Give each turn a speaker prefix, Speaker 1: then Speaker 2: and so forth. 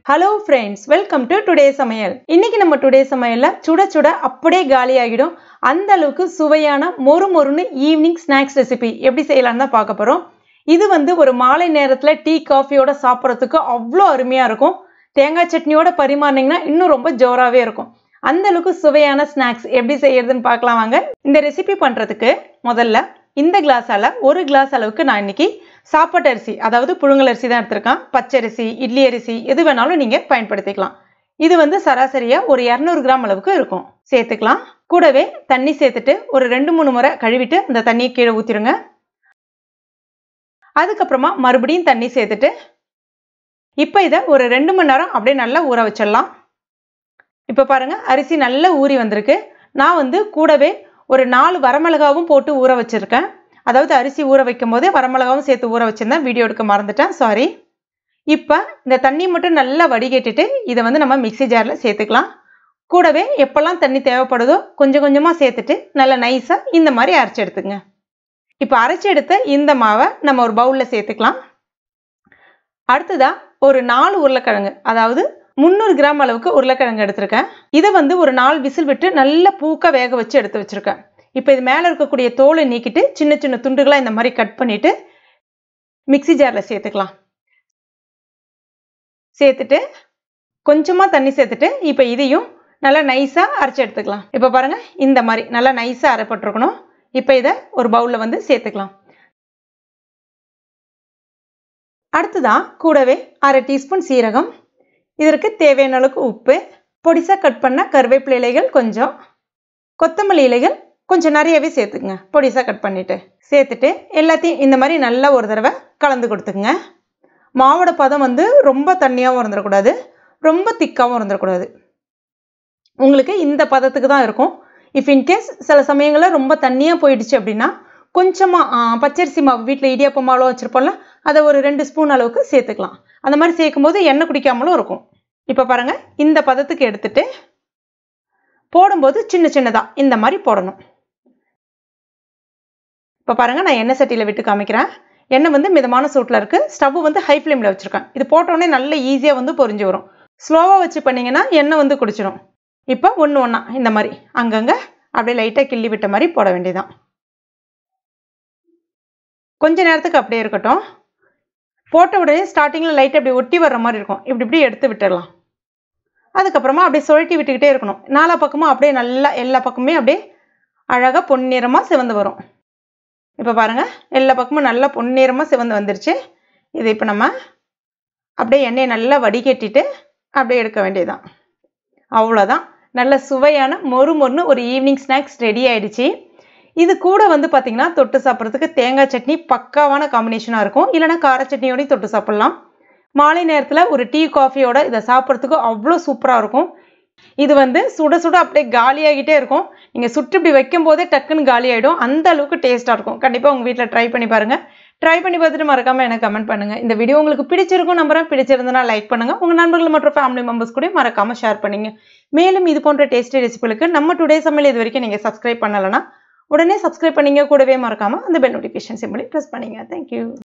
Speaker 1: Hello friends, welcome to today's Samayal. இன்னைக்கு நம்ம today's Samayalல சுட சுட அப்படியே காலி ஆகிடும் அந்த அளவுக்கு சுவையான மொறுமொறுன்னு ஈவினிங் ஸ்நாக்ஸ் ரெசிபி எப்படி செய்யலாம்னு தான் பார்க்க போறோம். இது வந்து ஒரு மாலை நேரத்துல டீ காஃபியோட சாப்பிடுறதுக்கு அவ்வளோ அருமையா இருக்கும். தேங்காய் சட்னியோட பரிமாறினீங்கன்னா இன்னும் ரொம்ப ஜோராவே இருக்கும். அந்த அளவுக்கு சுவையான ஸ்நாக்ஸ் எப்படி செய்யறதுன்னு பார்க்கலாம் வாங்க. இந்த ரெசிபி பண்றதுக்கு முதல்ல இந்த கிளாஸால ஒரு கிளாஸ் அளவுக்கு நான் இன்னைக்கு சாப்பாட்டு அரிசி அதாவது புழுங்கல் அரிசி தான் எடுத்திருக்கேன். பச்சரிசி, இட்லி அரிசி எது வேணாலும் நீங்க பயன்படுத்திக்கலாம். இது வந்து சராசரியா ஒரு 200 கிராம் அளவுக்கு இருக்கும். சேர்த்துக்கலாம். கூடவே தண்ணி சேர்த்துட்டு ஒரு 2-3 முறை கழுவிட்டு அந்த தண்ணியை கீழே ஊத்திடுங்க. அதுக்கப்புறமா மறுபடியும் தண்ணி சேர்த்துட்டு இப்போ இதை ஒரு 2 மணி நேரம் அப்படியே நல்லா ஊற வச்சிடலாம். இப்போ பாருங்க அரிசி நல்லா ஊறி வந்திருக்கு. நான் வந்து கூடவே ஒரு 4 வரமிளகாவும் போட்டு ஊற வச்சிருக்கேன். அதாவது அரிசி ஊற வைக்கும் போதே வரமிளகாவும் சேர்த்து ஊற வச்சிருந்தேன். வீடியோ எடுக்க மறந்துட்டேன், சாரி. இப்போ இந்த தண்ணி மட்டும் நல்லா வடிகட்டிட்டு இதை வந்து நம்ம மிக்ஸி ஜாரில் சேர்த்துக்கலாம். கூடவே எப்பெல்லாம் தண்ணி தேவைப்படுதோ கொஞ்சம் கொஞ்சமாக சேர்த்துட்டு நல்லா நைஸாக இந்த மாதிரி அரைச்சி எடுத்துங்க. இப்போ அரைச்சி எடுத்த இந்த மாவை நம்ம ஒரு பவுலில் சேர்த்துக்கலாம். அடுத்ததாக ஒரு 4 உருளைக்கிழங்கு, அதாவது 300 கிராம் அளவுக்கு உருளைக்கிழங்கு எடுத்திருக்கேன். இதை வந்து ஒரு 4 விசில் விட்டு நல்ல பூக்க வேக வச்சு எடுத்து வச்சிருக்கேன். இப்போ இது மேலே இருக்கக்கூடிய தோலை நீக்கிட்டு சின்ன சின்ன துண்டுகளாக இந்த மாதிரி கட் பண்ணிட்டு மிக்ஸி ஜாரில் சேர்த்துக்கலாம். சேர்த்துட்டு கொஞ்சமாக தண்ணி சேர்த்துட்டு இப்போ இதையும் நல்லா நைஸாக அரைச்சி எடுத்துக்கலாம். இப்போ பாருங்க இந்த மாதிரி நல்லா நைஸாக அரைப்பட்டிருக்கணும். இப்போ இதை ஒரு பவுலில் வந்து சேர்த்துக்கலாம். அடுத்ததான் கூடவே 1/2 டீஸ்பூன் சீரகம், இதற்கு தேவையான அளவுக்கு உப்பு, பொடிசாக கட் பண்ண கருவேப்பிலை இலைகள் கொஞ்சம், கொத்தமல்லி இலைகள் கொஞ்சம் நிறையவே சேர்த்துக்குங்க. பொடிசாக கட் பண்ணிவிட்டு சேர்த்துட்டு எல்லாத்தையும் இந்த மாதிரி நல்லா ஒரு தடவை கலந்து கொடுத்துக்குங்க. மாவோட பதம் வந்து ரொம்ப தண்ணியாகவும் இருந்துடக்கூடாது, ரொம்ப திக்காகவும் இருந்துடக்கூடாது. உங்களுக்கு இந்த பதத்துக்கு தான் இருக்கும். இஃப் இன்கேஸ் சில சமயங்களில் ரொம்ப தண்ணியாக போயிடுச்சு அப்படின்னா கொஞ்சமாக பச்சரிசி மாவு வீட்டில் இடியாப்ப மாவுலாம் வச்சுருப்போம்ல, அதை ஒரு 2 ஸ்பூன் அளவுக்கு சேர்த்துக்கலாம். அந்த மாதிரி சேர்க்கும் போது எண்ணெய் குடிக்காமலும் இருக்கும். இப்போ பாருங்கள் இந்த பதத்துக்கு எடுத்துட்டு போடும்போது சின்ன சின்னதாக இந்த மாதிரி போடணும். இப்போ பாருங்கள் நான் எண்ணெய் சட்டியில் விட்டு காமிக்கிறேன். எண்ணெய் வந்து மிதமான சூட்டில் இருக்குது. ஸ்டவ் வந்து ஹை ஃப்ளேமில் வச்சுருக்கேன். இது போட்டோடனே நல்ல ஈஸியாக வந்து பொரிஞ்சு வரும். ஸ்லோவாக வச்சு பண்ணிங்கன்னா எண்ணெய் வந்து குடிச்சிடும். இப்போ ஒன்று இந்த மாதிரி அங்கங்கே அப்படியே லைட்டாக கிள்ளி விட்ட மாதிரி போட வேண்டியதான். கொஞ்ச நேரத்துக்கு அப்படியே இருக்கட்டும். போட்ட உடனே ஸ்டார்டிங்கில் லைட் அப்படி ஒட்டி வர்ற மாதிரி இருக்கும். இப்படி எடுத்து விட்டுடலாம். அதுக்கப்புறமா அப்படியே சுழட்டி விட்டுக்கிட்டே இருக்கணும். 4 பக்கமும் அப்படியே நல்லா எல்லா பக்கமே அப்படியே அழகாக பொன்னிறமாக சிவந்து வரும். இப்போ பாருங்கள் எல்லா பக்கமும் நல்லா பொன்னிறமாக சிவந்து வந்துருச்சு. இது இப்போ நம்ம அப்படியே எண்ணெயை நல்லா வடிகட்டிட்டு அப்படியே எடுக்க வேண்டியதுதான். அவ்வளோதான், நல்ல சுவையான மொறுமொறுன்னு ஒரு ஈவினிங் ஸ்நாக்ஸ் ரெடி ஆயிடுச்சு. இது கூட வந்து பார்த்திங்கன்னா தொட்டு சாப்பிட்றதுக்கு தேங்காய் சட்னி பக்காவான காம்பினேஷனாக இருக்கும். இல்லைனா கார சட்னியோடையும் தொட்டு சாப்பிட்லாம். மாலை நேரத்தில் ஒரு டீ காஃபியோட இதை சாப்பிட்றதுக்கு அவ்வளோ சூப்பராக இருக்கும். இது வந்து சுட சுட அப்படியே காலியாகிட்டே இருக்கும். நீங்கள் சுட்டு இப்படி வைக்கும் போதே டக்குன்னு காலி ஆகிடும். அந்த அளவுக்கு டேஸ்ட்டாக இருக்கும். கண்டிப்பாக உங்கள் வீட்டில் ட்ரை பண்ணி பாருங்கள். ட்ரை பண்ணி பார்த்துட்டு மறக்காமல் எனக்கு கமெண்ட் பண்ணுங்கள். இந்த வீடியோ உங்களுக்கு பிடிச்சிருக்கும் நம்புறேன். பிடிச்சிருந்தனா லைக் பண்ணுங்கள். உங்கள் நண்பர்கள் மற்றும் ஃபேமிலி மெம்பர்ஸ் கூட மறக்காமல் ஷேர் பண்ணுங்க. மேலும் இது போன்ற டேஸ்டி ரெசிபிகளுக்கு நம்ம டுடே சமையல் இது வரைக்கும் நீங்கள் சப்ஸ்கிரைப் பண்ணலைன்னா உடனே சப்ஸ்கிரைப் பண்ணிங்க. கூடவே மறக்காமல் அந்த பெல் நோட்டிஃபிகேஷன் சிம்பிளை ப்ரெஸ் பண்ணிங்க. தேங்க்யூ.